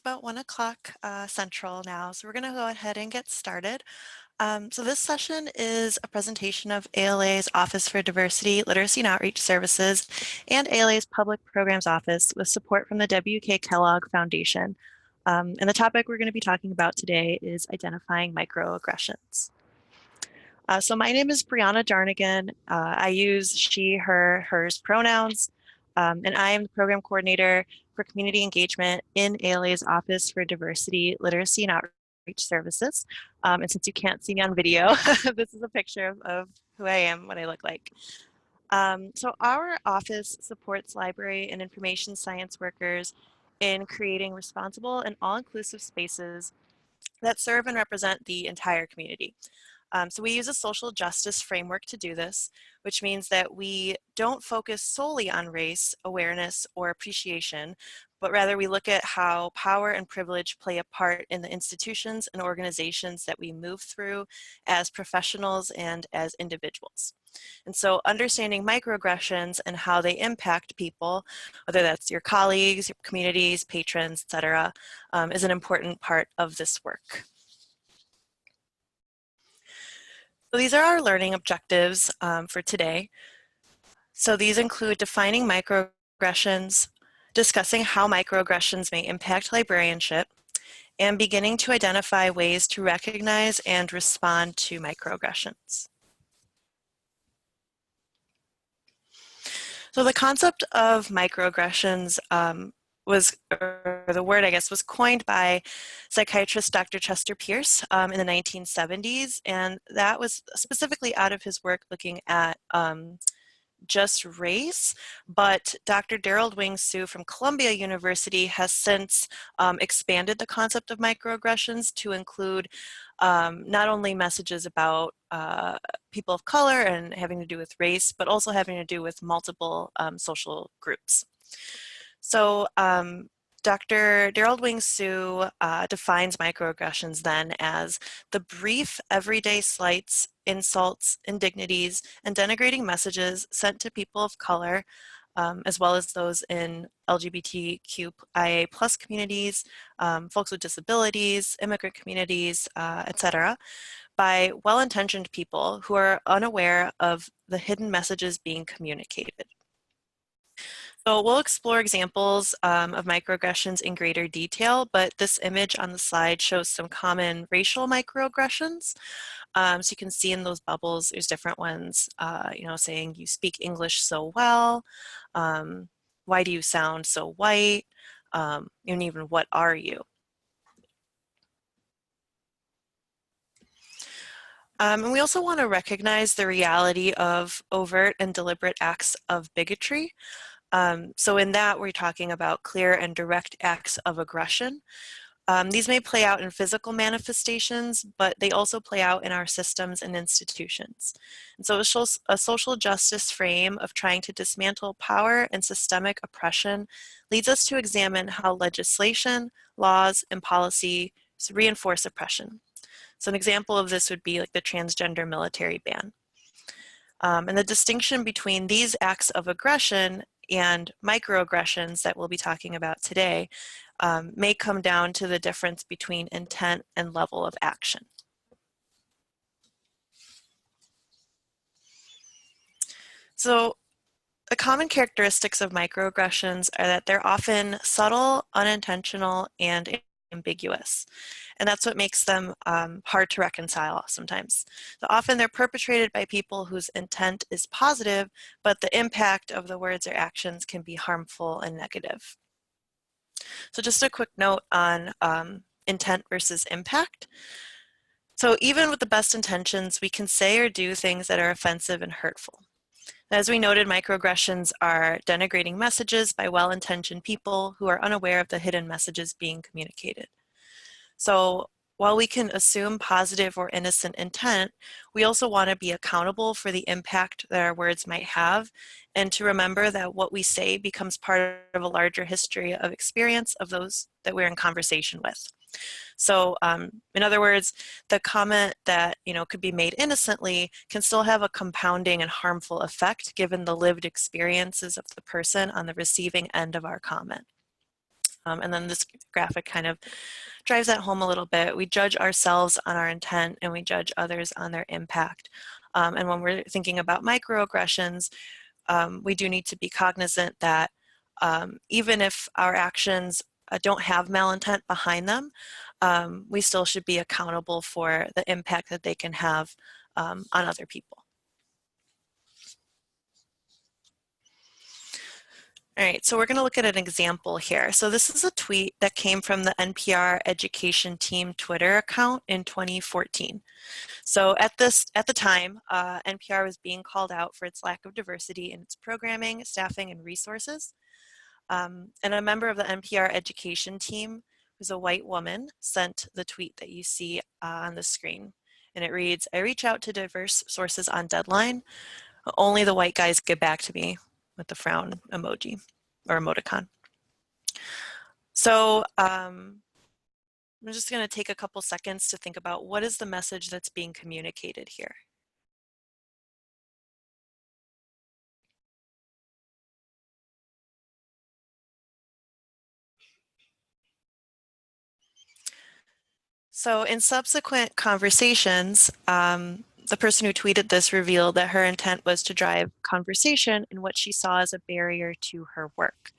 about 1 o'clock Central now, so we're going to go ahead and get started. So this session is a presentation of ALA's Office for Diversity, Literacy, and Outreach Services and ALA's Public Programs Office with support from the W.K. Kellogg Foundation. And the topic we're going to be talking about today is identifying microaggressions. So my name is Briana Jarnagin. I use she, her, hers pronouns, and I am the program coordinator for community engagement in ALA's Office for Diversity, Literacy, and Outreach Services. And since you can't see me on video, this is a picture of who I am, what I look like. So our office supports library and information science workers in creating responsible and all-inclusive spaces that serve and represent the entire community. So we use a social justice framework to do this, which means that we don't focus solely on race, awareness, or appreciation, but rather we look at how power and privilege play a part in the institutions and organizations that we move through as professionals and as individuals. And so understanding microaggressions and how they impact people, whether that's your colleagues, your communities, patrons, etc., is an important part of this work. So these are our learning objectives for today. So these include defining microaggressions, discussing how microaggressions may impact librarianship, and beginning to identify ways to recognize and respond to microaggressions. So the concept of microaggressions the word, I guess, was coined by psychiatrist Dr. Chester Pierce in the 1970s, and that was specifically out of his work looking at just race, but Dr. Daryl Wing-Sue from Columbia University has since expanded the concept of microaggressions to include not only messages about people of color and having to do with race, but also having to do with multiple social groups. So Dr. Daryl Wing-Sue defines microaggressions then as the brief everyday slights, insults, indignities, and denigrating messages sent to people of color, as well as those in LGBTQIA+ communities, folks with disabilities, immigrant communities, etc., by well-intentioned people who are unaware of the hidden messages being communicated. So we'll explore examples of microaggressions in greater detail, but this image on the slide shows some common racial microaggressions. So you can see in those bubbles, there's different ones, saying you speak English so well, why do you sound so white, and even what are you? And we also want to recognize the reality of overt and deliberate acts of bigotry. So in that, we're talking about clear and direct acts of aggression. These may play out in physical manifestations, but they also play out in our systems and institutions. And so a social justice frame of trying to dismantle power and systemic oppression leads us to examine how legislation, laws, and policy reinforce oppression. So an example of this would be like the transgender military ban. And the distinction between these acts of aggression and microaggressions that we'll be talking about today may come down to the difference between intent and level of action. So the common characteristics of microaggressions are that they're often subtle, unintentional, and ambiguous. And that's what makes them hard to reconcile sometimes. So often they're perpetrated by people whose intent is positive, but the impact of the words or actions can be harmful and negative. So just a quick note on intent versus impact. So even with the best intentions, we can say or do things that are offensive and hurtful. As we noted, microaggressions are denigrating messages by well-intentioned people who are unaware of the hidden messages being communicated. So while we can assume positive or innocent intent, we also want to be accountable for the impact that our words might have, and to remember that what we say becomes part of a larger history of experience of those that we're in conversation with. So in other words, the comment that could be made innocently can still have a compounding and harmful effect given the lived experiences of the person on the receiving end of our comment. And then this graphic kind of drives that home a little bit. We judge ourselves on our intent and we judge others on their impact. And when we're thinking about microaggressions, we do need to be cognizant that even if our actions don't have malintent behind them, we still should be accountable for the impact that they can have on other people. All right, so we're going to look at an example here. So this is a tweet that came from the NPR education team Twitter account in 2014. So at the time, NPR was being called out for its lack of diversity in its programming, staffing, and resources. And a member of the NPR education team, who's a white woman, sent the tweet that you see on the screen. And it reads, "I reach out to diverse sources on deadline. Only the white guys get back to me," with the frown emoji or emoticon. So I'm just going to take a couple seconds to think about what is the message that's being communicated here. So in subsequent conversations, the person who tweeted this revealed that her intent was to drive conversation in what she saw as a barrier to her work.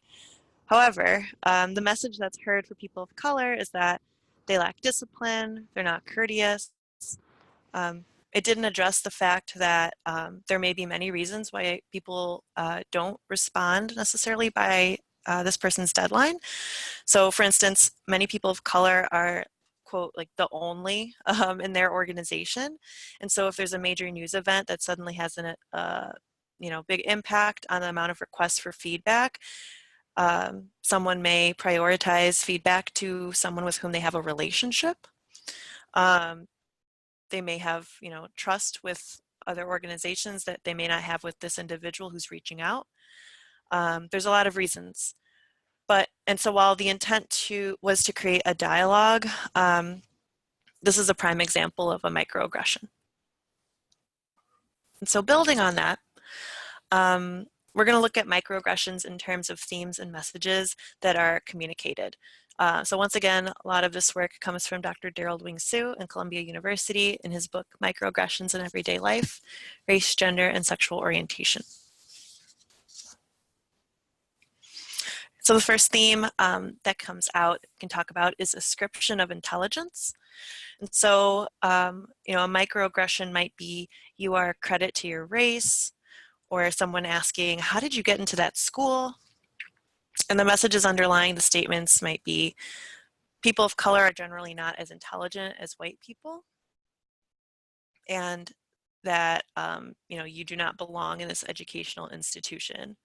However, the message that's heard for people of color is that they lack discipline, they're not courteous. It didn't address the fact that there may be many reasons why people don't respond necessarily by this person's deadline. So for instance, many people of color are, quote, like the only in their organization. And so if there's a major news event that suddenly has a big impact on the amount of requests for feedback, someone may prioritize feedback to someone with whom they have a relationship. They may have, trust with other organizations that they may not have with this individual who's reaching out. There's a lot of reasons. And so while the intent was to create a dialogue, this is a prime example of a microaggression. And so building on that, we're going to look at microaggressions in terms of themes and messages that are communicated. So once again, a lot of this work comes from Dr. Daryl Wing Su in Columbia University in his book, Microaggressions in Everyday Life, Race, Gender, and Sexual Orientation. So the first theme that comes out, can talk about, is ascription of intelligence. And so, a microaggression might be, you are a credit to your race, or someone asking, how did you get into that school? And the messages underlying the statements might be, people of color are generally not as intelligent as white people, and that you do not belong in this educational institution.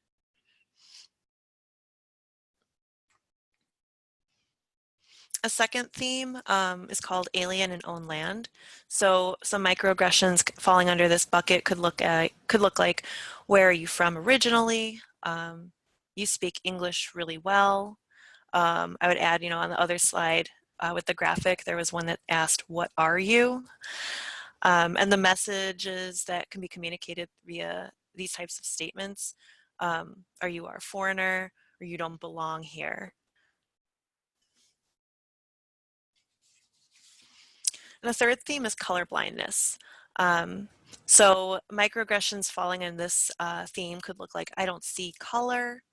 A second theme is called alien and own land. So some microaggressions falling under this bucket could look like, where are you from originally? You speak English really well. I would add, on the other slide with the graphic, there was one that asked, what are you? And the messages that can be communicated via these types of statements are, you are a foreigner, or you don't belong here. And the third theme is color blindness. So microaggressions falling in this theme could look like, I don't see color,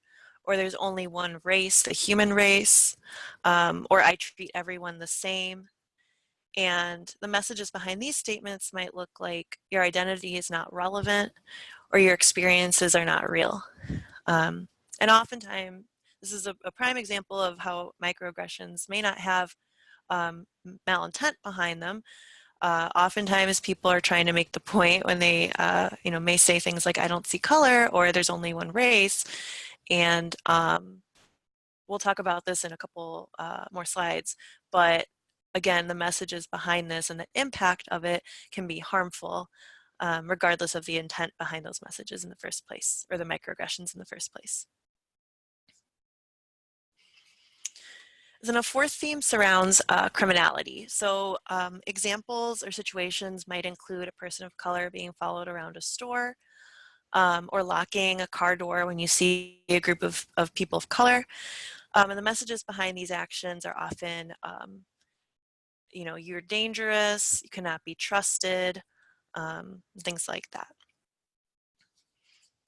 or there's only one race, the human race, or I treat everyone the same. And the messages behind these statements might look like, your identity is not relevant, or your experiences are not real. And oftentimes, this is a prime example of how microaggressions may not have malintent behind them. Oftentimes people are trying to make the point when they may say things like, I don't see color, or there's only one race. And we'll talk about this in a couple more slides, but again, the messages behind this and the impact of it can be harmful regardless of the intent behind those messages in the first place, or the microaggressions in the first place. Then a fourth theme surrounds criminality. So examples or situations might include a person of color being followed around a store, or locking a car door when you see a group of people of color. And the messages behind these actions are often, you know, you're dangerous, you cannot be trusted, things like that.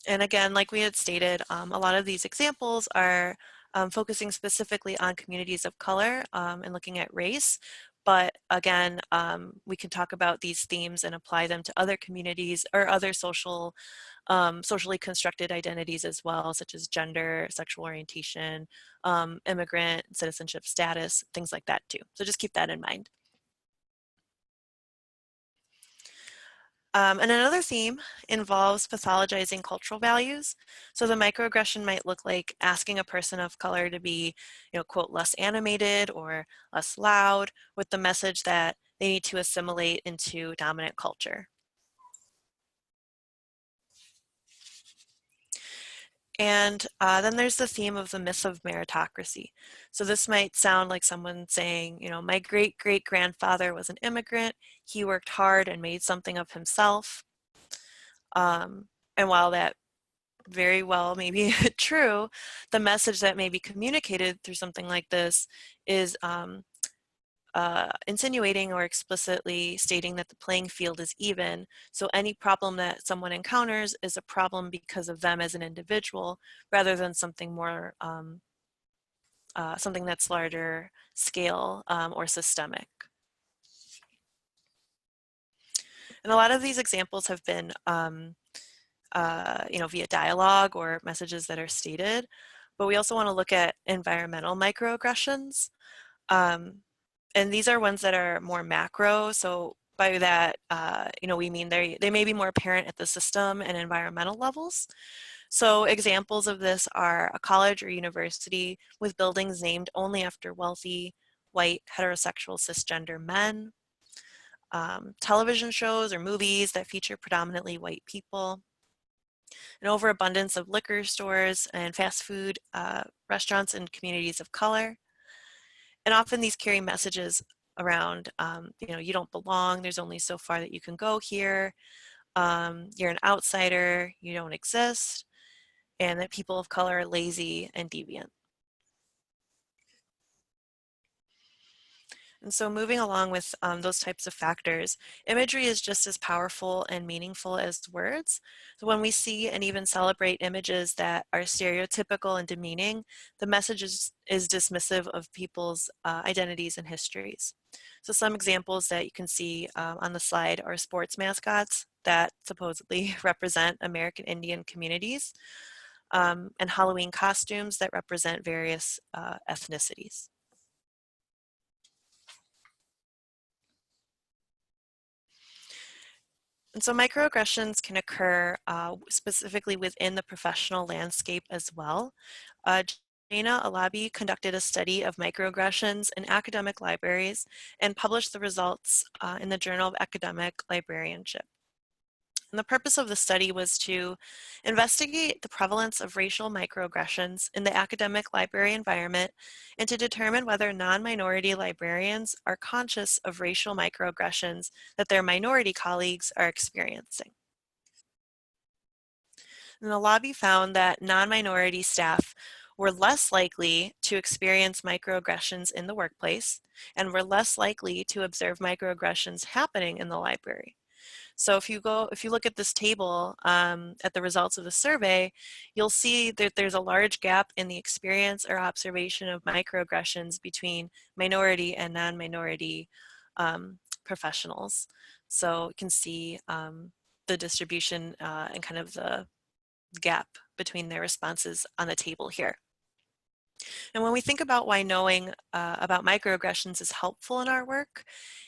And again, like we had stated, a lot of these examples are focusing specifically on communities of color and looking at race. But again, we can talk about these themes and apply them to other communities or other socially constructed identities as well, such as gender, sexual orientation, immigrant, citizenship status, things like that too. So just keep that in mind. And another theme involves pathologizing cultural values. So the microaggression might look like asking a person of color to be, you know, quote, less animated or less loud with the message that they need to assimilate into dominant culture. And then there's the theme of the myth of meritocracy. So this might sound like someone saying, you know, my great-great-grandfather was an immigrant. He worked hard and made something of himself. And while that very well may be true, the message that may be communicated through something like this is insinuating or explicitly stating that the playing field is even. So any problem that someone encounters is a problem because of them as an individual, rather than something more, something that's larger scale or systemic. And a lot of these examples have been, you know, via dialogue or messages that are stated, but we also want to look at environmental microaggressions. And these are ones that are more macro. So by that, you know, we mean they may be more apparent at the system and environmental levels. So examples of this are a college or university with buildings named only after wealthy, white, heterosexual, cisgender men, television shows or movies that feature predominantly white people, an overabundance of liquor stores and fast food restaurants in communities of color. And often these carry messages around, you know, you don't belong, there's only so far that you can go here, you're an outsider, you don't exist, and that people of color are lazy and deviant. And so moving along with those types of factors, imagery is just as powerful and meaningful as words. So when we see and even celebrate images that are stereotypical and demeaning, the message is dismissive of people's identities and histories. So some examples that you can see on the slide are sports mascots that supposedly represent American Indian communities, and Halloween costumes that represent various ethnicities. And so microaggressions can occur specifically within the professional landscape as well. Jana Alabi conducted a study of microaggressions in academic libraries and published the results in the Journal of Academic Librarianship. And the purpose of the study was to investigate the prevalence of racial microaggressions in the academic library environment and to determine whether non-minority librarians are conscious of racial microaggressions that their minority colleagues are experiencing. And the lobby found that non-minority staff were less likely to experience microaggressions in the workplace and were less likely to observe microaggressions happening in the library. So if you look at this table at the results of the survey, you'll see that there's a large gap in the experience or observation of microaggressions between minority and non-minority professionals. So you can see the distribution and kind of the gap between their responses on the table here. And when we think about why knowing about microaggressions is helpful in our work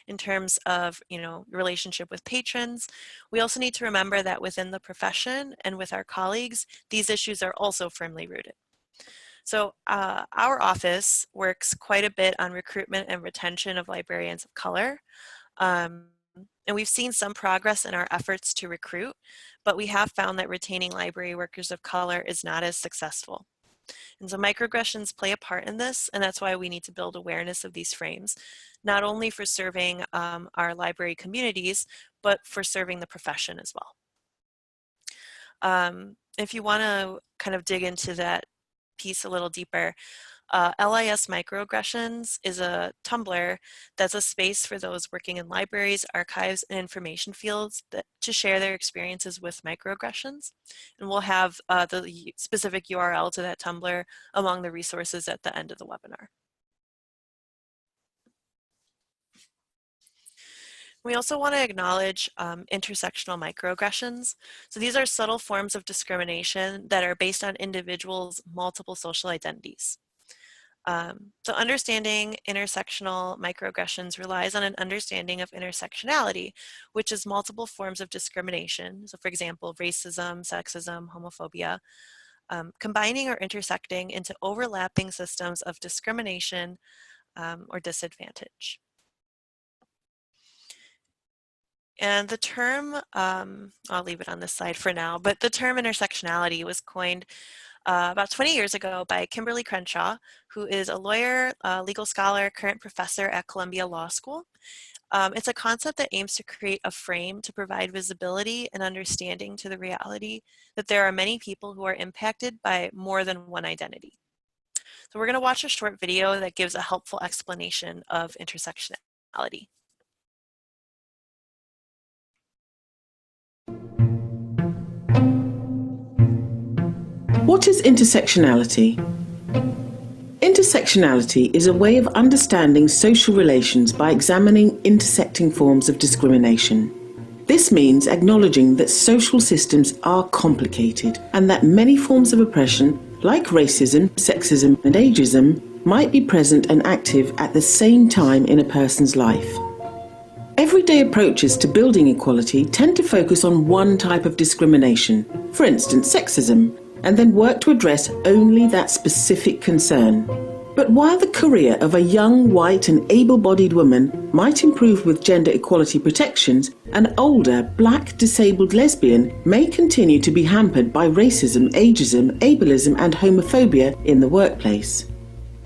in terms of, you know, relationship with patrons, we also need to remember that within the profession and with our colleagues, these issues are also firmly rooted. So our office works quite a bit on recruitment and retention of librarians of color. And we've seen some progress in our efforts to recruit, but we have found that retaining library workers of color is not as successful. And so microaggressions play a part in this, and that's why we need to build awareness of these frames, not only for serving our library communities, but for serving the profession as well. If you want to kind of dig into that piece a little deeper, LIS Microaggressions is a Tumblr that's a space for those working in libraries, archives, and information fields to share their experiences with microaggressions. And we'll have the specific URL to that Tumblr among the resources at the end of the webinar. We also want to acknowledge intersectional microaggressions. So these are subtle forms of discrimination that are based on individuals' multiple social identities. So understanding intersectional microaggressions relies on an understanding of intersectionality, which is multiple forms of discrimination. So for example, racism, sexism, homophobia, combining or intersecting into overlapping systems of discrimination or disadvantage. And the term, I'll leave it on this slide for now, but the term intersectionality was coined about 20 years ago by Kimberly Crenshaw, who is a lawyer, legal scholar, current professor at Columbia Law School. It's a concept that aims to create a frame to provide visibility and understanding to the reality that there are many people who are impacted by more than one identity. So we're going to watch a short video that gives a helpful explanation of intersectionality. What is intersectionality? Intersectionality is a way of understanding social relations by examining intersecting forms of discrimination. This means acknowledging that social systems are complicated and that many forms of oppression, like racism, sexism, and ageism, might be present and active at the same time in a person's life. Everyday approaches to building equality tend to focus on one type of discrimination, for instance sexism, and then work to address only that specific concern. But while the career of a young, white and able-bodied woman might improve with gender equality protections, an older, black, disabled lesbian may continue to be hampered by racism, ageism, ableism and homophobia in the workplace.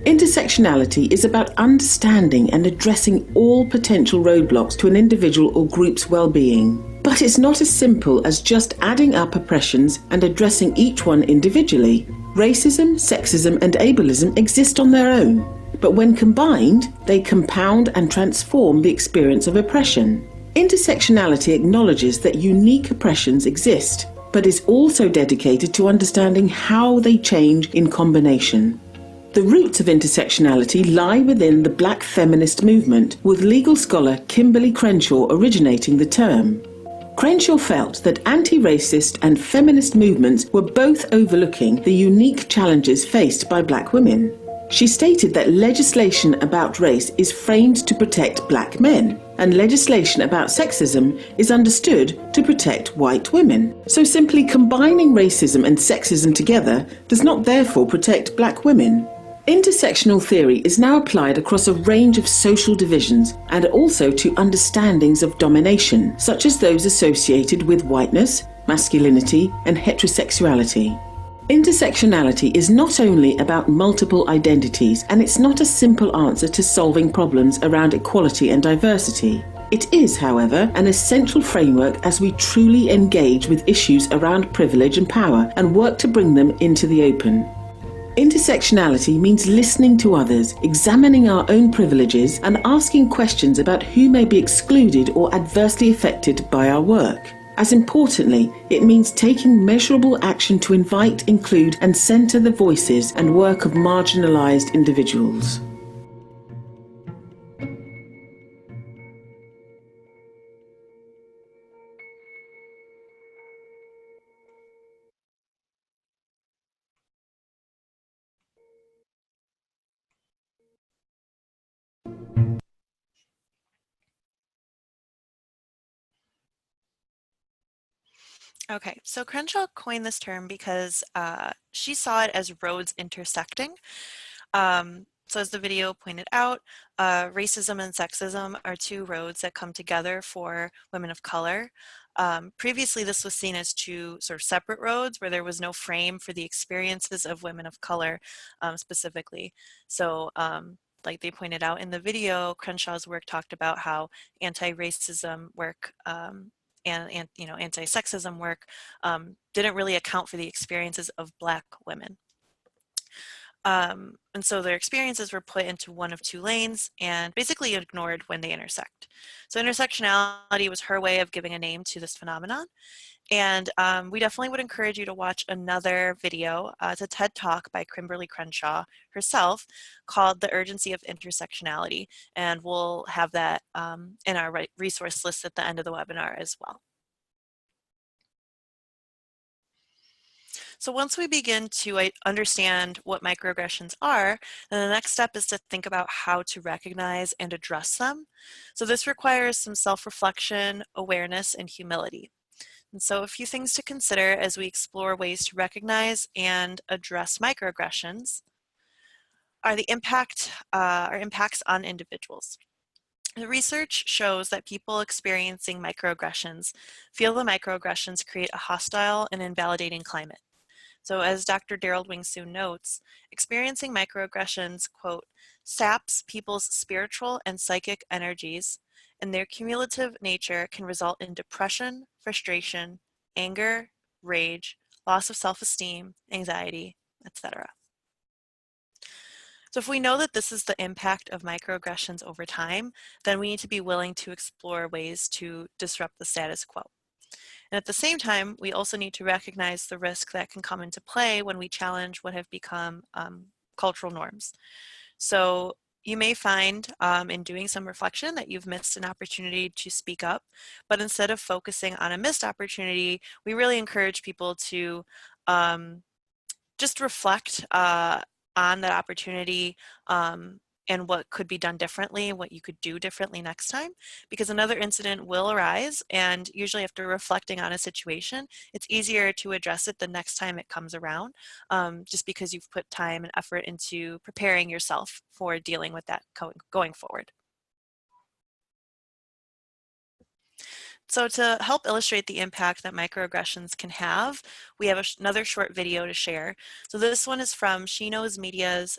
Intersectionality is about understanding and addressing all potential roadblocks to an individual or group's well-being. But it's not as simple as just adding up oppressions and addressing each one individually. Racism, sexism and ableism exist on their own, but when combined, they compound and transform the experience of oppression. Intersectionality acknowledges that unique oppressions exist, but is also dedicated to understanding how they change in combination. The roots of intersectionality lie within the Black feminist movement, with legal scholar Kimberly Crenshaw originating the term. Crenshaw felt that anti-racist and feminist movements were both overlooking the unique challenges faced by black women. She stated that legislation about race is framed to protect black men, and legislation about sexism is understood to protect white women. So simply combining racism and sexism together does not therefore protect black women. Intersectional theory is now applied across a range of social divisions and also to understandings of domination, such as those associated with whiteness, masculinity, and heterosexuality. Intersectionality is not only about multiple identities, and it's not a simple answer to solving problems around equality and diversity. It is, however, an essential framework as we truly engage with issues around privilege and power and work to bring them into the open. Intersectionality means listening to others, examining our own privileges, and asking questions about who may be excluded or adversely affected by our work. As importantly, it means taking measurable action to invite, include, and centre the voices and work of marginalised individuals. Okay, so Crenshaw coined this term because she saw it as roads intersecting. So as the video pointed out, racism and sexism are two roads that come together for women of color. Previously, this was seen as two sort of separate roads where there was no frame for the experiences of women of color specifically. So like they pointed out in the video, Crenshaw's work talked about how anti-racism work and you know, anti-sexism work didn't really account for the experiences of Black women. And so their experiences were put into one of two lanes and basically ignored when they intersect. So intersectionality was her way of giving a name to this phenomenon. And we definitely would encourage you to watch another video. It's a TED Talk by Kimberly Crenshaw herself called The Urgency of Intersectionality. And we'll have that in our resource list at the end of the webinar as well. So once we begin to understand what microaggressions are, then the next step is to think about how to recognize and address them. So this requires some self-reflection, awareness, and humility. And so a few things to consider as we explore ways to recognize and address microaggressions are the impacts on individuals. The research shows that people experiencing microaggressions feel the microaggressions create a hostile and invalidating climate. So as Dr. Daryl Wingsoon notes, experiencing microaggressions, quote, saps people's spiritual and psychic energies, and their cumulative nature can result in depression, frustration, anger, rage, loss of self-esteem, anxiety, etc. So if we know that this is the impact of microaggressions over time, then we need to be willing to explore ways to disrupt the status quo. And at the same time, we also need to recognize the risk that can come into play when we challenge what have become cultural norms. So you may find in doing some reflection that you've missed an opportunity to speak up, but instead of focusing on a missed opportunity, we really encourage people to just reflect on that opportunity and what could be done differently, what you could do differently next time, because another incident will arise, and usually after reflecting on a situation, it's easier to address it the next time it comes around, just because you've put time and effort into preparing yourself for dealing with that going forward. So to help illustrate the impact that microaggressions can have, we have another short video to share. So this one is from She Knows Media's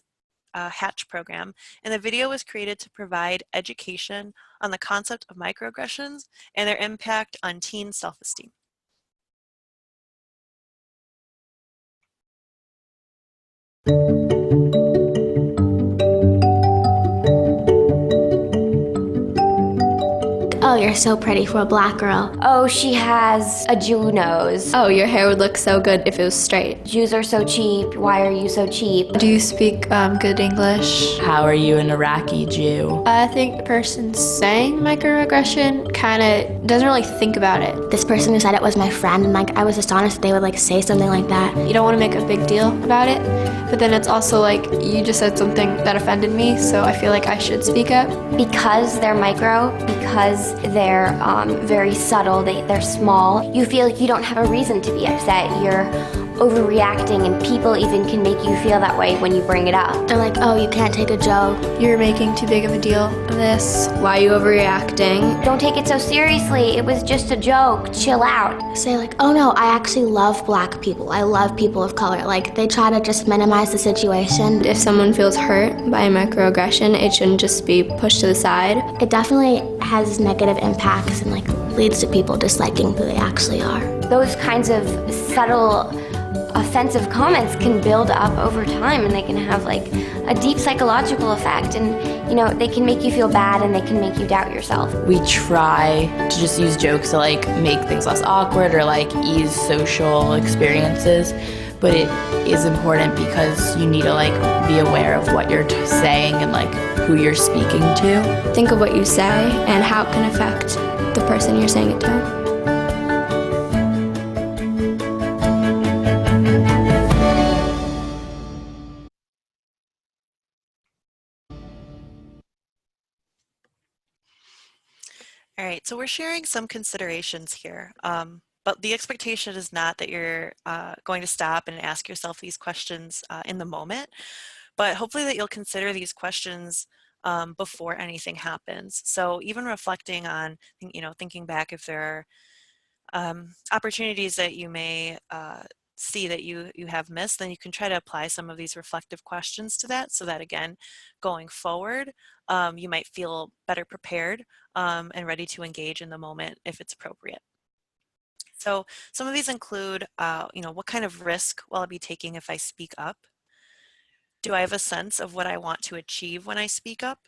Hatch program, and the video was created to provide education on the concept of microaggressions and their impact on teen self-esteem. Oh, you're so pretty for a black girl. Oh, she has a Jew nose. Oh, your hair would look so good if it was straight. Jews are so cheap. Why are you so cheap? Do you speak good English? How are you an Iraqi Jew? I think the person saying microaggression kind of doesn't really think about it. This person who said it was my friend, and I was astonished that they would say something like that. You don't want to make a big deal about it, but then it's also you just said something that offended me, so I feel like I should speak up. Because they're micro, because they're very subtle, they're small, you feel like you don't have a reason to be upset. You're overreacting, and people even can make you feel that way when you bring it up. They're like, oh, you can't take a joke. You're making too big of a deal of this. Why are you overreacting? Don't take it so seriously. It was just a joke. Chill out. Say oh no, I actually love black people. I love people of color. They try to just minimize the situation. If someone feels hurt by a microaggression, it shouldn't just be pushed to the side. It definitely has negative impacts and leads to people disliking who they actually are. Those kinds of subtle offensive comments can build up over time, and they can have a deep psychological effect, and they can make you feel bad, and they can make you doubt yourself. We try to just use jokes to make things less awkward or ease social experiences, but it is important because you need to be aware of what you're saying and who you're speaking to. Think of what you say and how it can affect the person you're saying it to. All right, so we're sharing some considerations here, but the expectation is not that you're going to stop and ask yourself these questions in the moment, but hopefully that you'll consider these questions before anything happens. So even reflecting on, thinking back if there are opportunities that you may see that you have missed, then you can try to apply some of these reflective questions to that, so that again, going forward, you might feel better prepared and ready to engage in the moment if it's appropriate. So some of these include, what kind of risk will I be taking if I speak up? Do I have a sense of what I want to achieve when I speak up?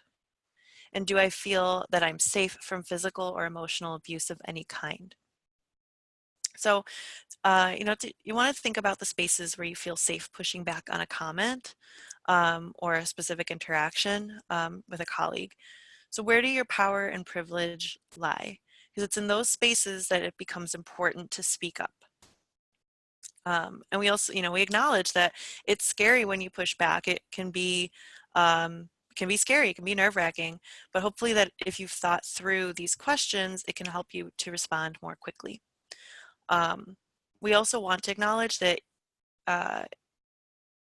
And do I feel that I'm safe from physical or emotional abuse of any kind? So, you want to think about the spaces where you feel safe pushing back on a comment or a specific interaction with a colleague. So where do your power and privilege lie? Because it's in those spaces that it becomes important to speak up. And we also, we acknowledge that it's scary when you push back. It can be scary, it can be nerve-wracking, but hopefully that if you've thought through these questions, it can help you to respond more quickly. We also want to acknowledge that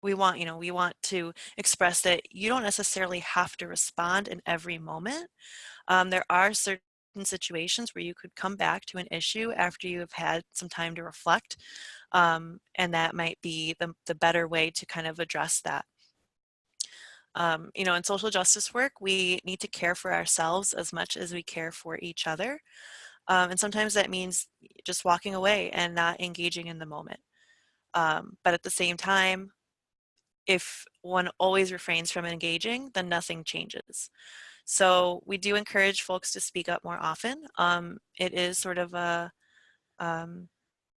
we want to express that you don't necessarily have to respond in every moment. There are certain situations where you could come back to an issue after you have had some time to reflect, and that might be the better way to kind of address that. In social justice work, we need to care for ourselves as much as we care for each other. And sometimes that means just walking away and not engaging in the moment. But at the same time, if one always refrains from engaging, then nothing changes. So we do encourage folks to speak up more often. It is sort of a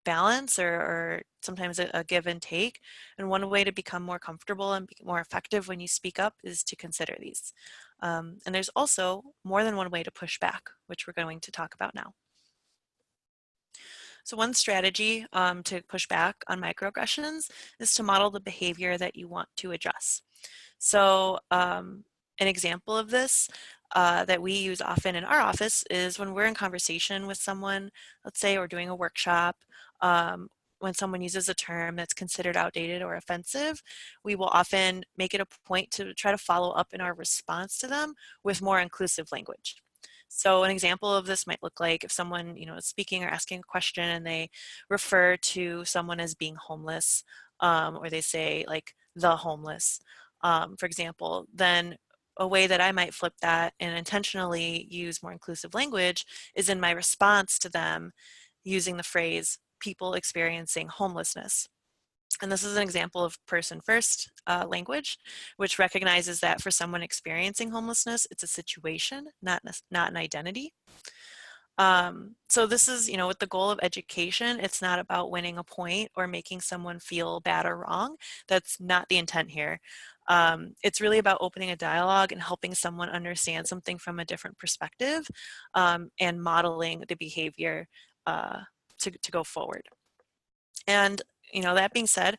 balance or sometimes a give and take. And one way to become more comfortable and be more effective when you speak up is to consider these. And there's also more than one way to push back, which we're going to talk about now. So one strategy to push back on microaggressions is to model the behavior that you want to address. So an example of this that we use often in our office is when we're in conversation with someone, let's say we're doing a workshop, when someone uses a term that's considered outdated or offensive, we will often make it a point to try to follow up in our response to them with more inclusive language. So an example of this might look like if someone, is speaking or asking a question and they refer to someone as being homeless, or they say like the homeless, for example, then a way that I might flip that and intentionally use more inclusive language is in my response to them using the phrase people experiencing homelessness. And this is an example of person-first language, which recognizes that for someone experiencing homelessness, it's a situation, not an identity. So this is, with the goal of education, it's not about winning a point or making someone feel bad or wrong. That's not the intent here. It's really about opening a dialogue and helping someone understand something from a different perspective and modeling the behavior to go forward. And that being said,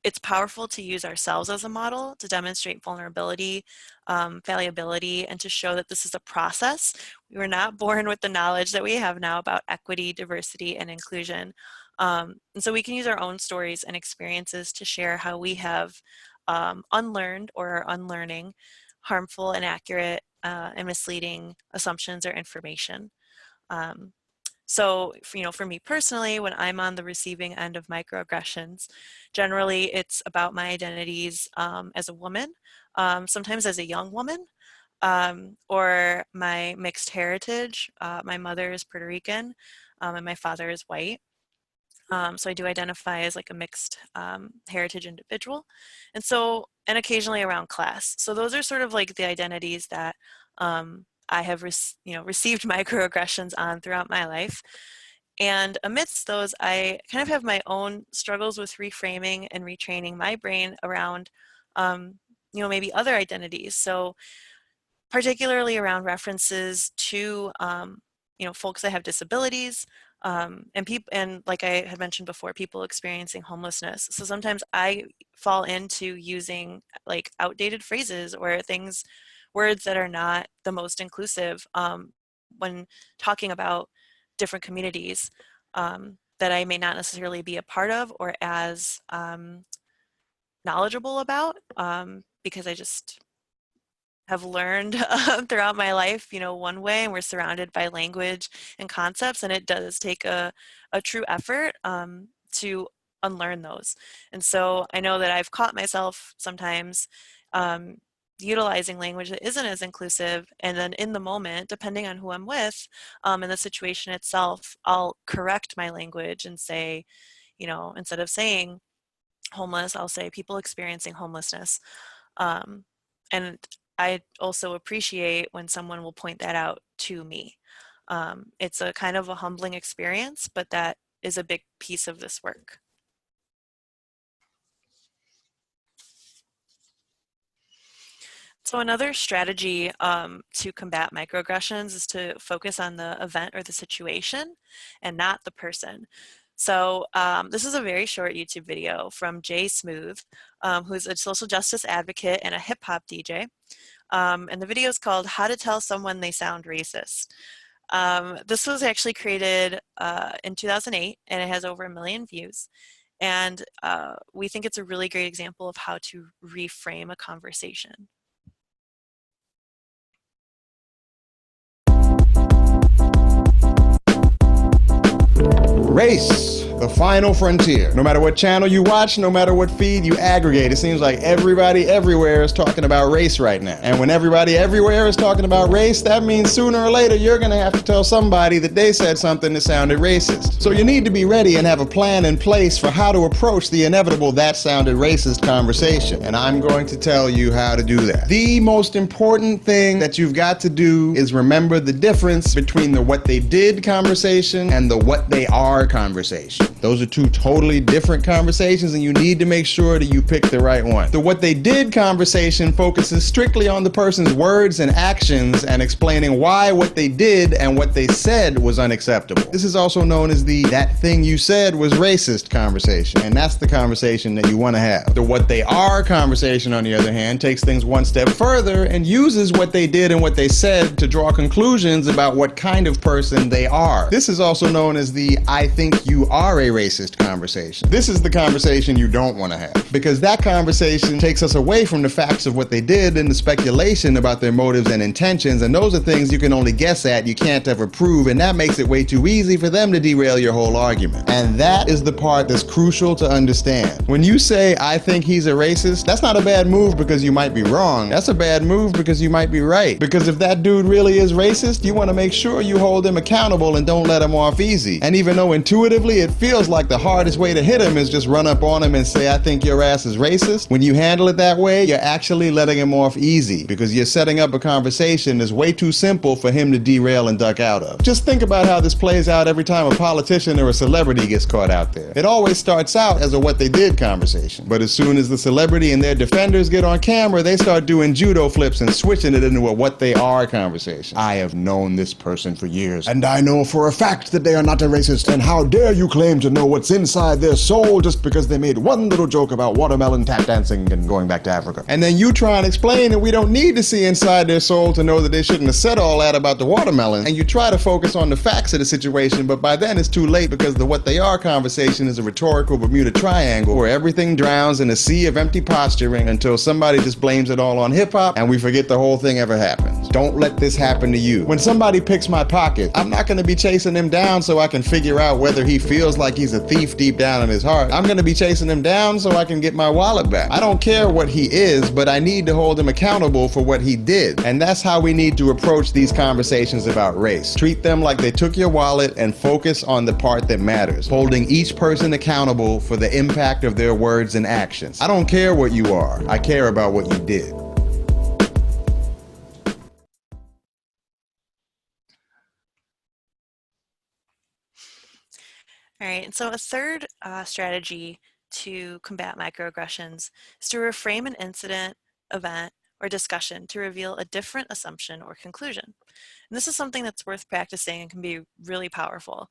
it's powerful to use ourselves as a model to demonstrate vulnerability, fallibility, and to show that this is a process. We were not born with the knowledge that we have now about equity, diversity, and inclusion. And so we can use our own stories and experiences to share how we have unlearned or are unlearning harmful, inaccurate, and misleading assumptions or information. So, for me personally, when I'm on the receiving end of microaggressions, generally it's about my identities as a woman, sometimes as a young woman, or my mixed heritage. My mother is Puerto Rican and my father is white. So I do identify as like a mixed heritage individual. And occasionally around class. So those are sort of like the identities that I have received microaggressions on throughout my life. And amidst those, I kind of have my own struggles with reframing and retraining my brain around, maybe other identities. So particularly around references to, folks that have disabilities, and like I had mentioned before, people experiencing homelessness. So sometimes I fall into using like outdated phrases or words that are not the most inclusive when talking about different communities that I may not necessarily be a part of or as knowledgeable about because I just have learned throughout my life, one way, and we're surrounded by language and concepts, and it does take a true effort to unlearn those. And so I know that I've caught myself sometimes utilizing language that isn't as inclusive, and then in the moment, depending on who I'm with and the situation itself, I'll correct my language and say, instead of saying homeless, I'll say people experiencing homelessness. And I also appreciate when someone will point that out to me. It's a kind of a humbling experience, but that is a big piece of this work. So another strategy to combat microaggressions is to focus on the event or the situation and not the person. So this is a very short YouTube video from Jay Smooth, who's a social justice advocate and a hip hop DJ. And the video is called How to Tell Someone They Sound Racist. This was actually created in 2008 and it has over 1 million views. And we think it's a really great example of how to reframe a conversation. Race, the final frontier. No matter what channel you watch, no matter what feed you aggregate, it seems like everybody everywhere is talking about race right now. And when everybody everywhere is talking about race, that means sooner or later you're gonna have to tell somebody that they said something that sounded racist. So you need to be ready and have a plan in place for how to approach the inevitable "that sounded racist" conversation. And I'm going to tell you how to do that. The most important thing that you've got to do is remember the difference between the "what they did" conversation and the "what they are" conversation. Those are two totally different conversations, and you need to make sure that you pick the right one. The "what they did" conversation focuses strictly on the person's words and actions and explaining why what they did and what they said was unacceptable. This is also known as the "that thing you said was racist" conversation, and that's the conversation that you want to have. The "what they are" conversation, on the other hand, takes things one step further and uses what they did and what they said to draw conclusions about what kind of person they are. This is also known as the "I think you are a racist" conversation. This is the conversation you don't want to have, because that conversation takes us away from the facts of what they did and the speculation about their motives and intentions, and those are things you can only guess at, you can't ever prove, and that makes it way too easy for them to derail your whole argument. And that is the part that's crucial to understand. When you say "I think he's a racist," that's not a bad move because you might be wrong. That's a bad move because you might be right. Because if that dude really is racist, you want to make sure you hold him accountable and don't let him off easy. And even though intuitively it feels like the hardest way to hit him is just run up on him and say, "I think your ass is racist," when you handle it that way, you're actually letting him off easy, because you're setting up a conversation that's way too simple for him to derail and duck out of. Just think about how this plays out every time a politician or a celebrity gets caught out there. It always starts out as a "what they did" conversation, but as soon as the celebrity and their defenders get on camera, they start doing judo flips and switching it into a "what they are" conversation. "I have known this person for years, and I know for a fact that they are not a racist, and how dare you claim to know what's inside their soul just because they made one little joke about watermelon tap dancing and going back to Africa." And then you try and explain that we don't need to see inside their soul to know that they shouldn't have said all that about the watermelon, and you try to focus on the facts of the situation, but by then it's too late, because the "what they are" conversation is a rhetorical Bermuda Triangle where everything drowns in a sea of empty posturing until somebody just blames it all on hip-hop and we forget the whole thing ever happened. Don't let this happen to you. When somebody picks my pocket, I'm not going to be chasing him down so I can figure out whether he feels like he's a thief deep down in his heart. I'm going to be chasing him down so I can get my wallet back. I don't care what he is, but I need to hold him accountable for what he did. And that's how we need to approach these conversations about race. Treat them like they took your wallet and focus on the part that matters, holding each person accountable for the impact of their words and actions. I don't care what you are. I care about what you did. All right, and so a third strategy to combat microaggressions is to reframe an incident, event, or discussion to reveal a different assumption or conclusion. And this is something that's worth practicing and can be really powerful.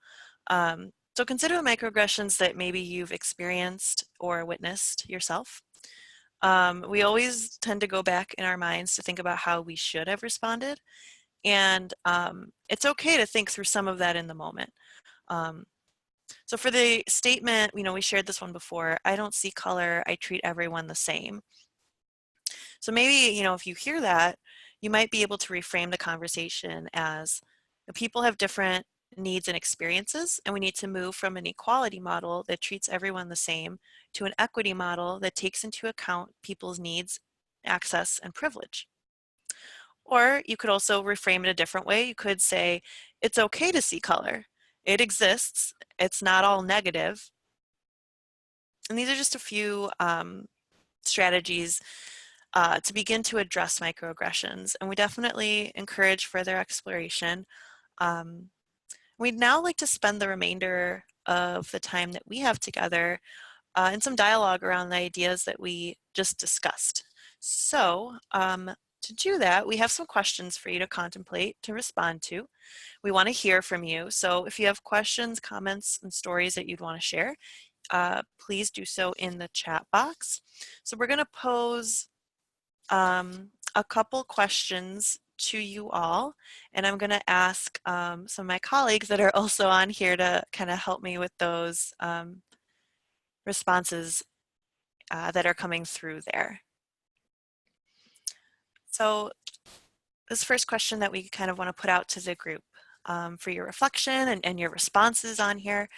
So consider the microaggressions that maybe you've experienced or witnessed yourself. We always tend to go back in our minds to think about how we should have responded. And it's okay to think through some of that in the moment. So for the statement, we shared this one before, "I don't see color, I treat everyone the same." So maybe, if you hear that, you might be able to reframe the conversation as, people have different needs and experiences, and we need to move from an equality model that treats everyone the same to an equity model that takes into account people's needs, access, and privilege. Or you could also reframe it a different way. You could say, "It's okay to see color. It exists. It's not all negative." And these are just a few strategies to begin to address microaggressions, and we definitely encourage further exploration. We'd now like to spend the remainder of the time that we have together in some dialogue around the ideas that we just discussed. So to do that, we have some questions for you to contemplate, to respond to. We want to hear from you. So if you have questions, comments, and stories that you'd want to share, please do so in the chat box. So we're going to pose a couple questions to you all, and I'm going to ask some of my colleagues that are also on here to kind of help me with those responses that are coming through there. So this first question that we kind of want to put out to the group for your reflection and your responses on here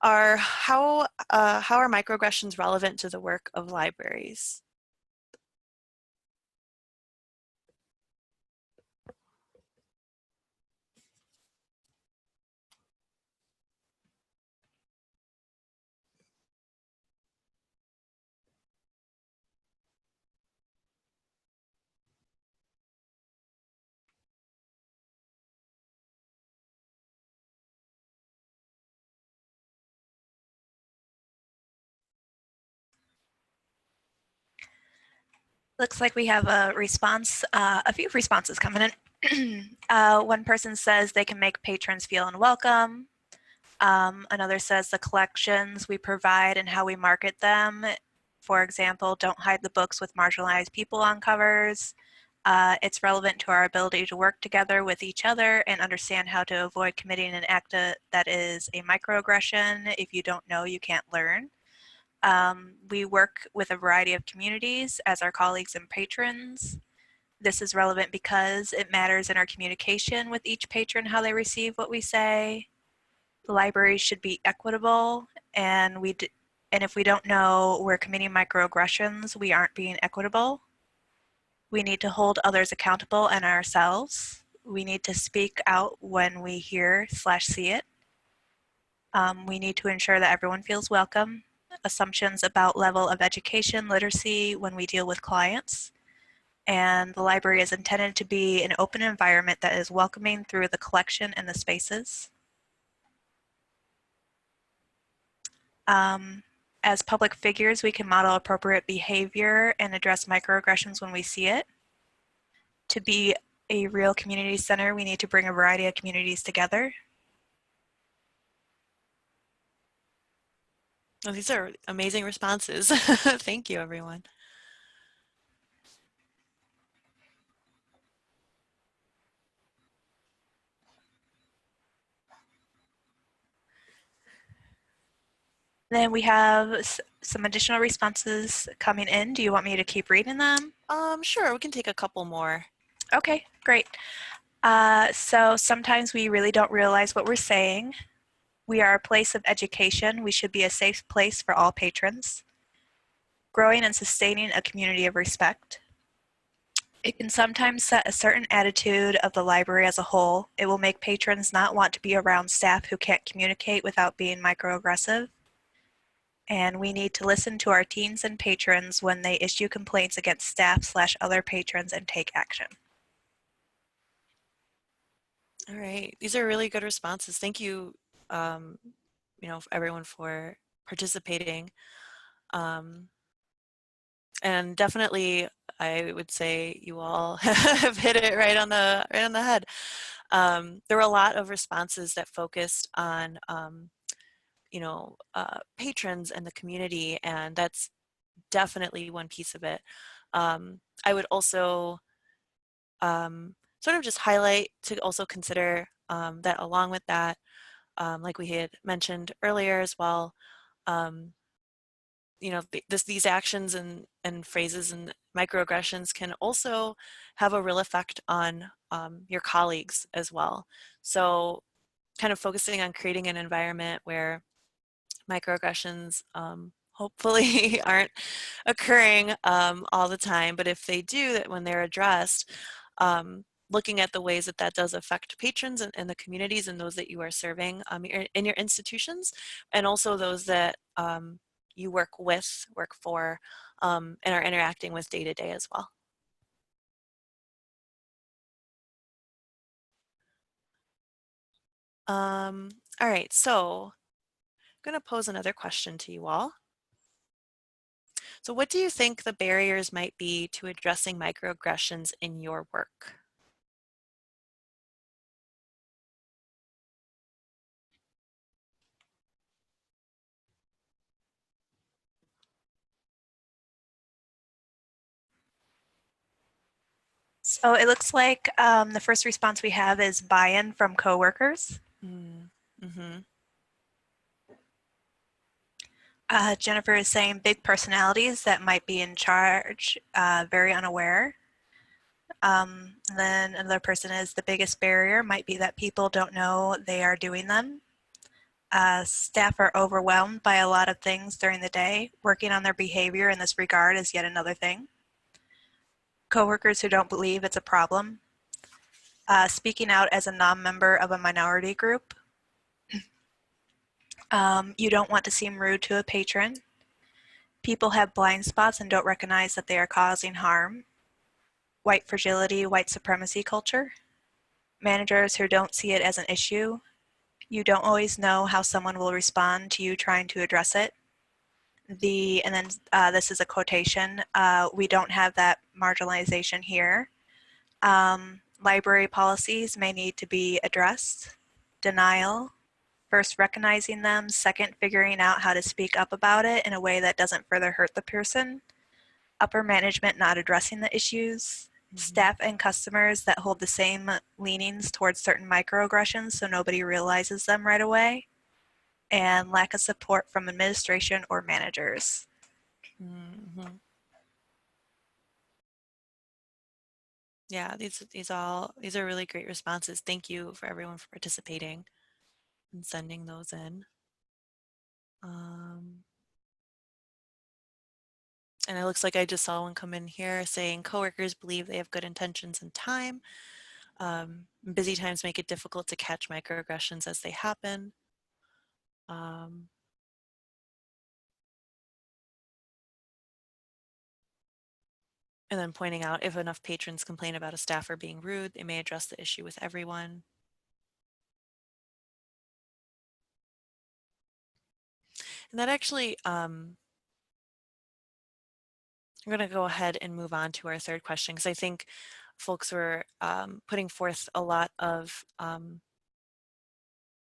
are how are microaggressions relevant to the work of libraries? Looks like we have a response, a few responses coming in. One person says they can make patrons feel unwelcome. Another says the collections we provide and how we market them. For example, don't hide the books with marginalized people on covers. It's relevant to our ability to work together with each other and understand how to avoid committing an act that is a microaggression. If you don't know, you can't learn. We work with a variety of communities as our colleagues and patrons. This is relevant because it matters in our communication with each patron how they receive what we say. The library should be equitable, and if we don't know we're committing microaggressions, we aren't being equitable. We need to hold others accountable and ourselves. We need to speak out when we hear/see it. We need to ensure that everyone feels welcome. Assumptions about level of education, literacy when we deal with clients. And the library is intended to be an open environment that is welcoming through the collection and the spaces. As public figures, we can model appropriate behavior and address microaggressions when we see it. To be a real community center, we need to bring a variety of communities together. Oh, these are amazing responses. Thank you, everyone. Then we have some additional responses coming in. Do you want me to keep reading them? Sure, we can take a couple more. Okay, great. So sometimes we really don't realize what we're saying. We are a place of education. We should be a safe place for all patrons. Growing and sustaining a community of respect. It can sometimes set a certain attitude of the library as a whole. It will make patrons not want to be around staff who can't communicate without being microaggressive. And we need to listen to our teens and patrons when they issue complaints against staff/other patrons and take action. All right, these are really good responses. Thank you, everyone for participating. And definitely, I would say you all have hit it right on the head. There were a lot of responses that focused on, patrons and the community, and that's definitely one piece of it. I would also sort of just highlight to also consider that along with that, like we had mentioned earlier as well, these actions and phrases and microaggressions can also have a real effect on your colleagues as well. So kind of focusing on creating an environment where microaggressions hopefully aren't occurring all the time, but if they do, that when they're addressed, looking at the ways that that does affect patrons and the communities and those that you are serving in your institutions, and also those that you work with, work for, and are interacting with day to day as well. All right, so I'm going to pose another question to you all. So what do you think the barriers might be to addressing microaggressions in your work? So it looks like the first response we have is buy-in from coworkers. Mm-hmm. Jennifer is saying big personalities that might be in charge, very unaware. Then another person is the biggest barrier might be that people don't know they are doing them. Staff are overwhelmed by a lot of things during the day. Working on their behavior in this regard is yet another thing. Coworkers who don't believe it's a problem. Speaking out as a non-member of a minority group. You don't want to seem rude to a patron. People have blind spots and don't recognize that they are causing harm. White fragility, white supremacy culture. Managers who don't see it as an issue. You don't always know how someone will respond to you trying to address it. And then this is a quotation, we don't have that marginalization here. Library policies may need to be addressed. Denial. First, recognizing them. Second, figuring out how to speak up about it in a way that doesn't further hurt the person. Upper management not addressing the issues. Staff and customers that hold the same leanings towards certain microaggressions so nobody realizes them right away. And lack of support from administration or managers. Mm-hmm. Yeah, these are really great responses. Thank you for everyone for participating and sending those in. And it looks like I just saw one come in here saying coworkers believe they have good intentions and time. Busy times make it difficult to catch microaggressions as they happen. And then pointing out if enough patrons complain about a staffer being rude, they may address the issue with everyone. And that actually, I'm going to go ahead and move on to our third question because I think folks were putting forth a lot of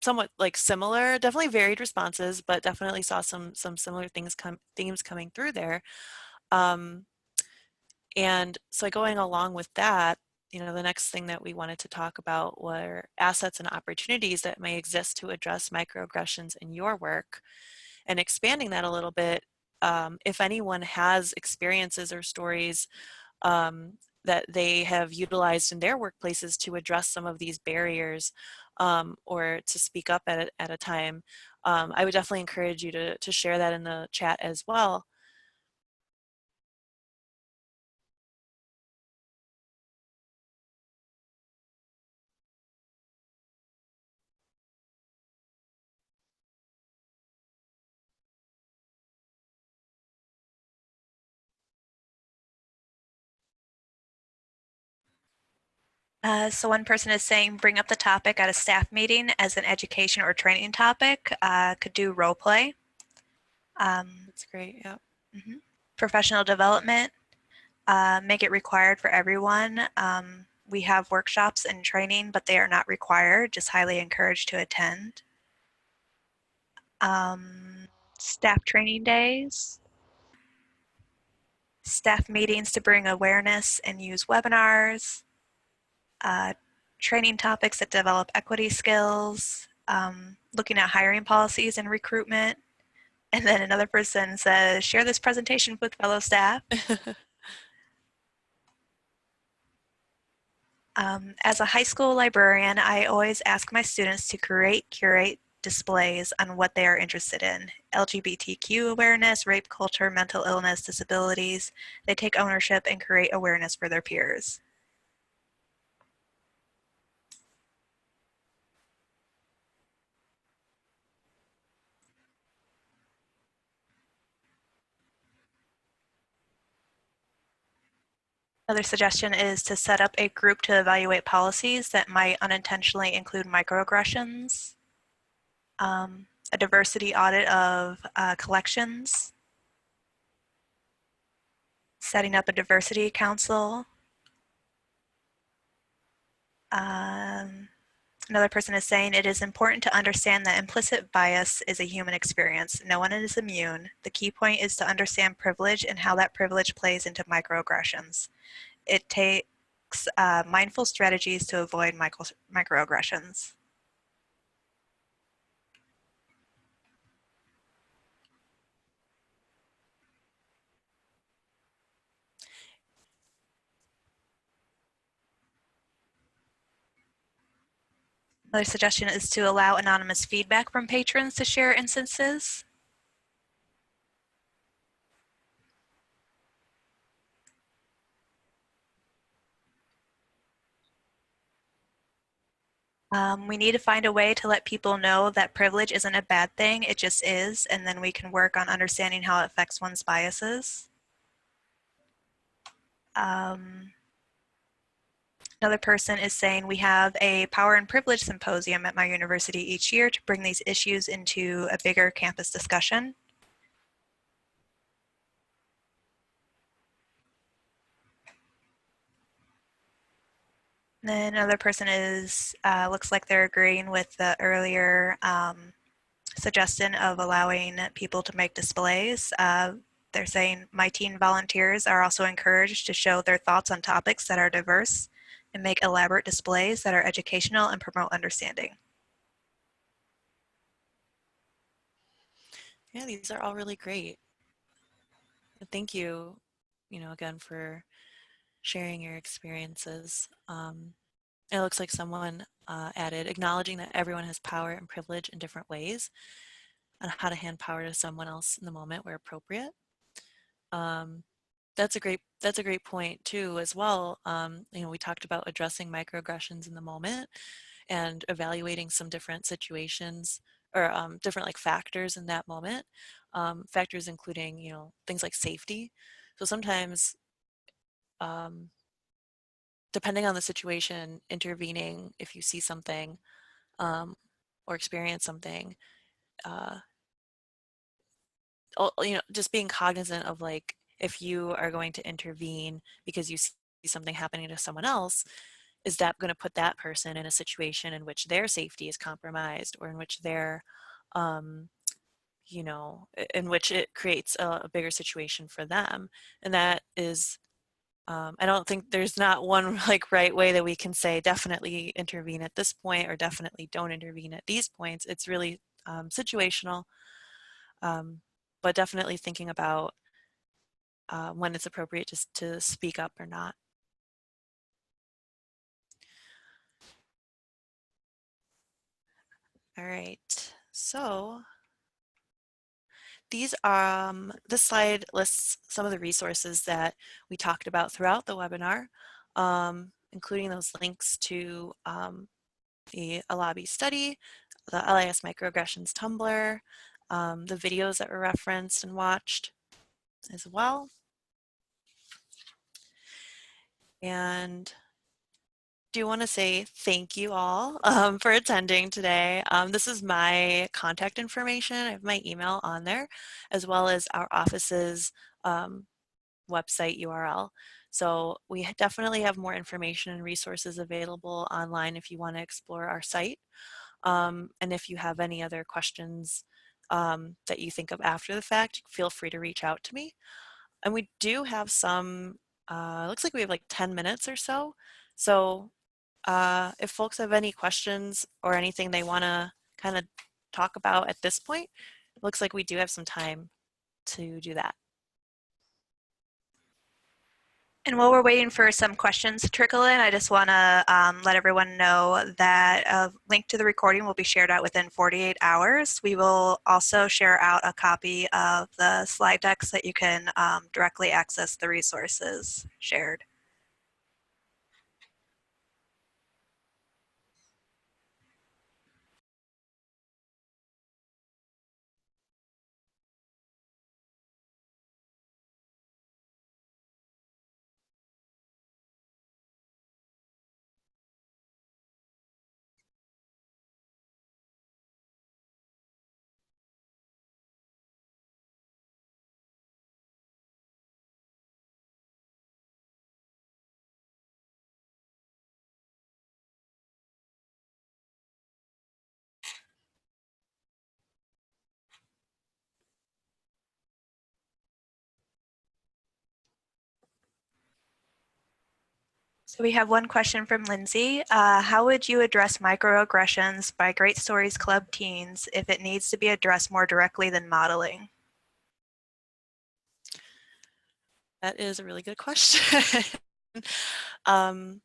somewhat like similar, definitely varied responses, but definitely saw some similar themes coming through there. And so going along with that, you know, the next thing that we wanted to talk about were assets and opportunities that may exist to address microaggressions in your work, and expanding that a little bit. If anyone has experiences or stories that they have utilized in their workplaces to address some of these barriers or to speak up at a time, I would definitely encourage you to share that in the chat as well. So one person is saying bring up the topic at a staff meeting as an education or training topic. Could do role play. That's great, yeah. Professional development, make it required for everyone. We have workshops and training, but they are not required, just highly encouraged to attend. Staff training days. Staff meetings to bring awareness and use webinars. Training topics that develop equity skills. Looking at hiring policies and recruitment. And then another person says, share this presentation with fellow staff. As a high school librarian, I always ask my students to curate displays on what they are interested in. LGBTQ awareness, rape culture, mental illness, disabilities. They take ownership and create awareness for their peers. Another suggestion is to set up a group to evaluate policies that might unintentionally include microaggressions, a diversity audit of collections, setting up a diversity council. Another person is saying it is important to understand that implicit bias is a human experience. No one is immune. The key point is to understand privilege and how that privilege plays into microaggressions. It takes mindful strategies to avoid microaggressions. Another suggestion is to allow anonymous feedback from patrons to share instances. We need to find a way to let people know that privilege isn't a bad thing, it just is, and then we can work on understanding how it affects one's biases. Another person is saying we have a power and privilege symposium at my university each year to bring these issues into a bigger campus discussion. Then another person is, looks like they're agreeing with the earlier suggestion of allowing people to make displays. They're saying my teen volunteers are also encouraged to show their thoughts on topics that are diverse and make elaborate displays that are educational and promote understanding. Yeah, these are all really great. Thank you, again, for sharing your experiences. It looks like someone added, acknowledging that everyone has power and privilege in different ways and how to hand power to someone else in the moment where appropriate. That's a great point too as well. We talked about addressing microaggressions in the moment and evaluating some different situations or different like factors in that moment. Factors including, things like safety. So sometimes, depending on the situation, intervening if you see something or experience something, just being cognizant of like, if you are going to intervene because you see something happening to someone else, is that going to put that person in a situation in which their safety is compromised or in which their, in which it creates a bigger situation for them? And that is, I don't think there's not one like right way that we can say definitely intervene at this point or definitely don't intervene at these points. It's really situational, but definitely thinking about when it's appropriate just to speak up or not. All right, so this slide lists some of the resources that we talked about throughout the webinar, including those links to the Alabi study, the LIS microaggressions Tumblr, the videos that were referenced and watched as well. And do want to say thank you all for attending today. This is my contact information. I have my email on there, as well as our office's website URL. So we definitely have more information and resources available online if you want to explore our site. And if you have any other questions that you think of after the fact, feel free to reach out to me. And we do have some, looks like we have like 10 minutes or so. So if folks have any questions or anything they want to kind of talk about at this point, it looks like we do have some time to do that. And while we're waiting for some questions to trickle in, I just want to let everyone know that a link to the recording will be shared out within 48 hours. We will also share out a copy of the slide deck so that you can directly access the resources shared. So we have one question from Lindsay. How would you address microaggressions by Great Stories Club teens if it needs to be addressed more directly than modeling? That is a really good question. um,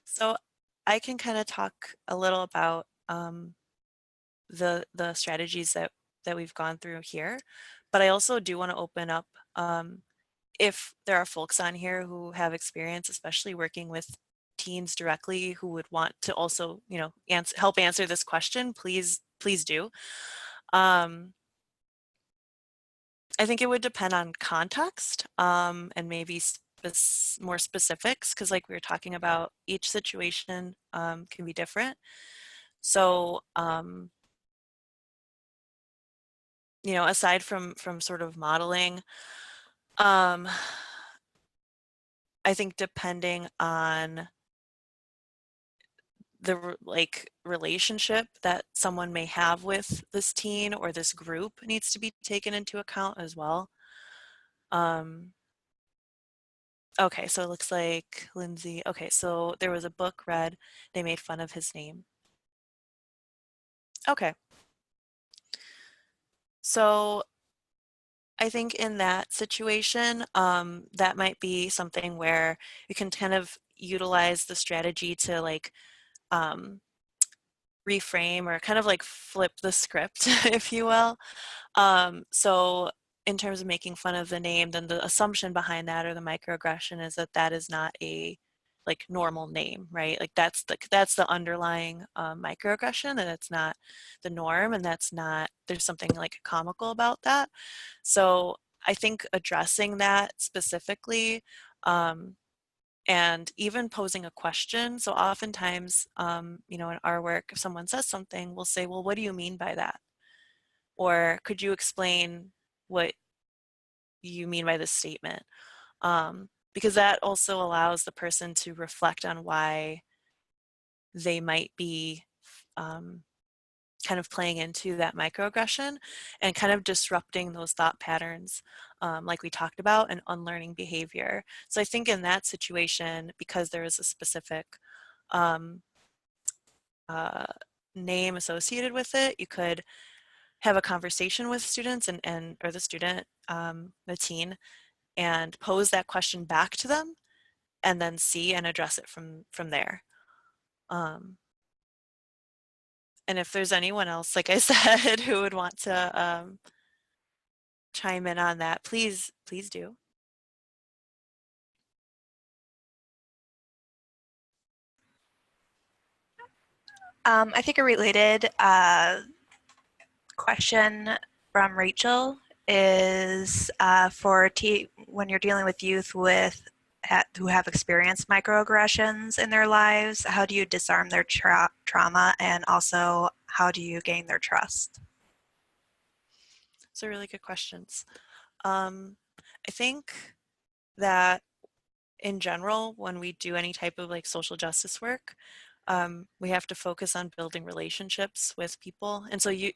so I can kind of talk a little about the strategies that we've gone through here, but I also do want to open up if there are folks on here who have experience, especially working with teens directly, who would want to also, you know, help answer this question, please do. I think it would depend on context and maybe more specifics, because like we were talking about, each situation can be different. So, you know, aside from sort of modeling, I think depending on the like relationship that someone may have with this teen or this group needs to be taken into account as well. Okay, so it looks like Lindsay, okay, so there was a book read, they made fun of his name. Okay. So I think in that situation, that might be something where you can kind of utilize the strategy to like reframe or kind of like flip the script, if you will. So in terms of making fun of the name, then the assumption behind that or the microaggression is that that is not a like normal name, right? Like that's the underlying microaggression, and it's not the norm, and that's not, there's something like comical about that. So I think addressing that specifically, and even posing a question. So oftentimes, you know, in our work, if someone says something, we'll say, well, what do you mean by that? Or could you explain what you mean by this statement? Because that also allows the person to reflect on why they might be kind of playing into that microaggression and kind of disrupting those thought patterns like we talked about, and unlearning behavior. So I think in that situation, because there is a specific name associated with it, you could have a conversation with students and or the student, the teen, and pose that question back to them, and then see and address it from there. And if there's anyone else, like I said, who would want to chime in on that, please do. I think a related question from Rachel is when you're dealing with youth who have experienced microaggressions in their lives, how do you disarm their trauma, and also how do you gain their trust? So really good questions. I think that in general, when we do any type of like social justice work, we have to focus on building relationships with people. And so you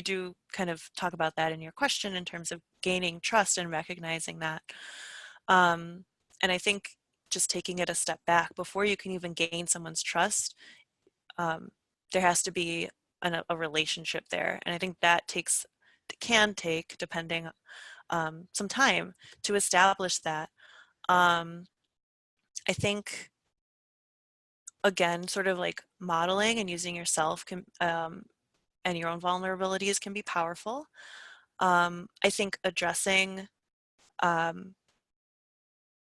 do kind of talk about that in your question in terms of gaining trust and recognizing that. And I think just taking it a step back, before you can even gain someone's trust, there has to be a relationship there. And I think that can take, depending, some time to establish that. I think, again, sort of like modeling and using yourself and your own vulnerabilities can be powerful. I think addressing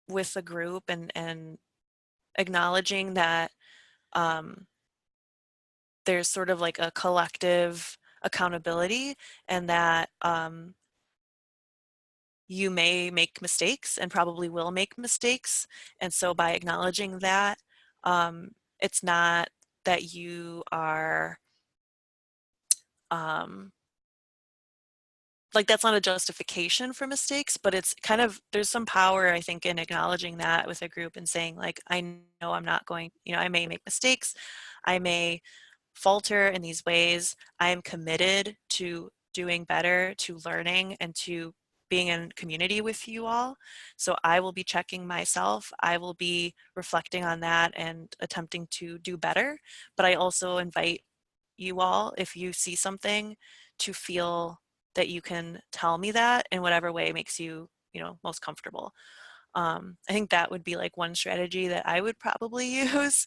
with a group and acknowledging that there's sort of like a collective accountability, and that you may make mistakes and probably will make mistakes. And so by acknowledging that, it's not that you are like, that's not a justification for mistakes, but it's kind of, there's some power, I think, in acknowledging that with a group and saying, like, I know I'm not going, you know, I may make mistakes, I may falter in these ways, I am committed to doing better, to learning, and to being in community with you all. So I will be checking myself. I will be reflecting on that and attempting to do better. But I also invite you all, if you see something, to feel that you can tell me that in whatever way makes you, most comfortable. I think that would be like one strategy that I would probably use.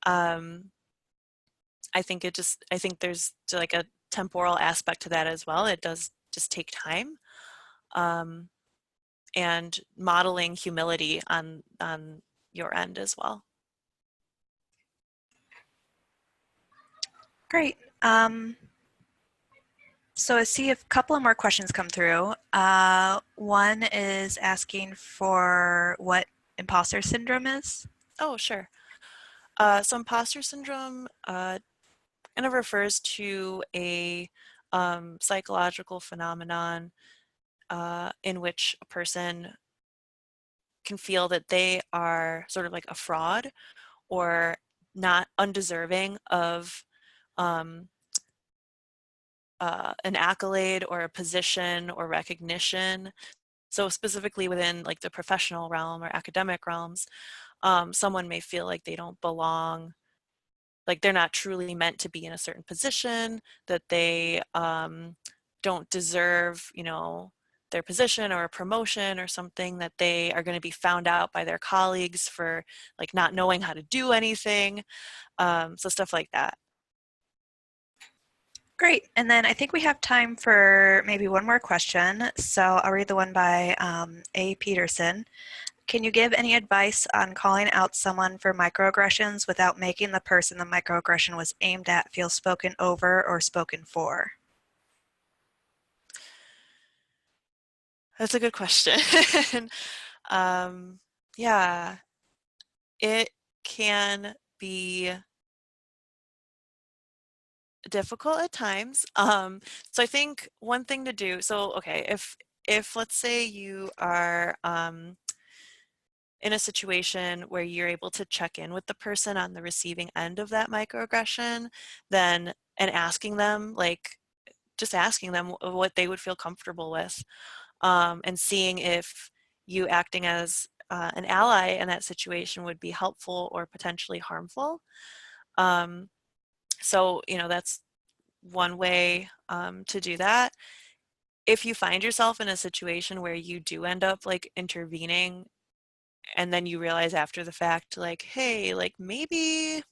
I think there's like a temporal aspect to that as well. It does just take time. And modeling humility on your end as well. Great. So I see a couple of more questions come through. One is asking for what imposter syndrome is. Oh, sure. So imposter syndrome kind of refers to a psychological phenomenon in which a person can feel that they are sort of like a fraud or not undeserving of an accolade or a position or recognition. So specifically within like the professional realm or academic realms, someone may feel like they don't belong, like they're not truly meant to be in a certain position, that they don't deserve, their position or a promotion or something, that they are going to be found out by their colleagues for like not knowing how to do anything. So stuff like that. Great. And then I think we have time for maybe one more question. So I'll read the one by A. Peterson. Can you give any advice on calling out someone for microaggressions without making the person the microaggression was aimed at feel spoken over or spoken for? That's a good question. Yeah, it can be difficult at times. So I think one thing to do, so okay, if let's say you are in a situation where you're able to check in with the person on the receiving end of that microaggression, then and asking them, like just asking them what they would feel comfortable with, and seeing if you acting as an ally in that situation would be helpful or potentially harmful. So, that's one way to do that. If you find yourself in a situation where you do end up like intervening and then you realize after the fact, like, hey, like maybe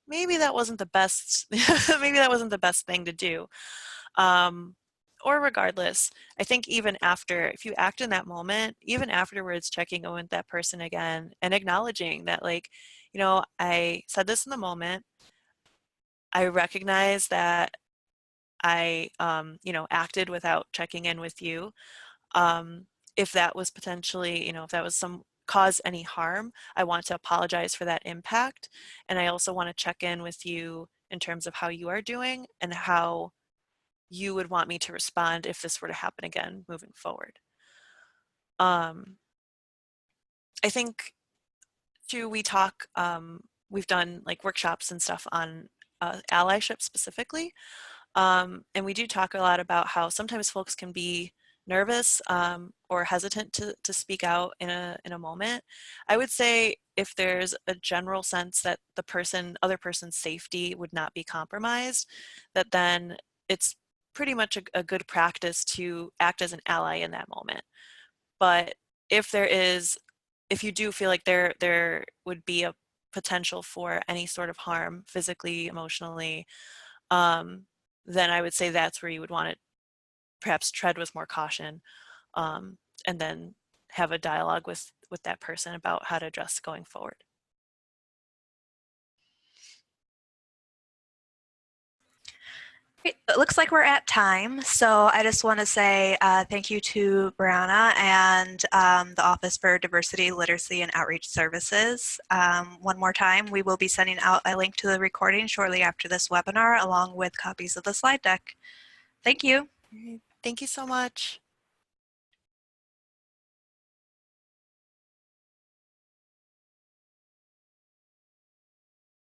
that wasn't the best, maybe that wasn't the best thing to do. Or regardless, I think even after, if you act in that moment, even afterwards, checking in with that person again and acknowledging that, like, I said this in the moment. I recognize that I, acted without checking in with you. If that was potentially, if that was some cause any harm, I want to apologize for that impact. And I also want to check in with you in terms of how you are doing and how you would want me to respond if this were to happen again moving forward. I think too, we've done like workshops and stuff on allyship specifically. And we do talk a lot about how sometimes folks can be nervous or hesitant to speak out in a moment. I would say if there's a general sense that the other person's safety would not be compromised, that then it's pretty much a good practice to act as an ally in that moment. But if you do feel like there would be a potential for any sort of harm, physically, emotionally, then I would say that's where you would want to perhaps tread with more caution, and then have a dialogue with that person about how to address going forward. Great. It looks like we're at time, so I just want to say thank you to Briana and the Office for Diversity, Literacy, and Outreach Services. One more time, we will be sending out a link to the recording shortly after this webinar, along with copies of the slide deck. Thank you. Thank you so much.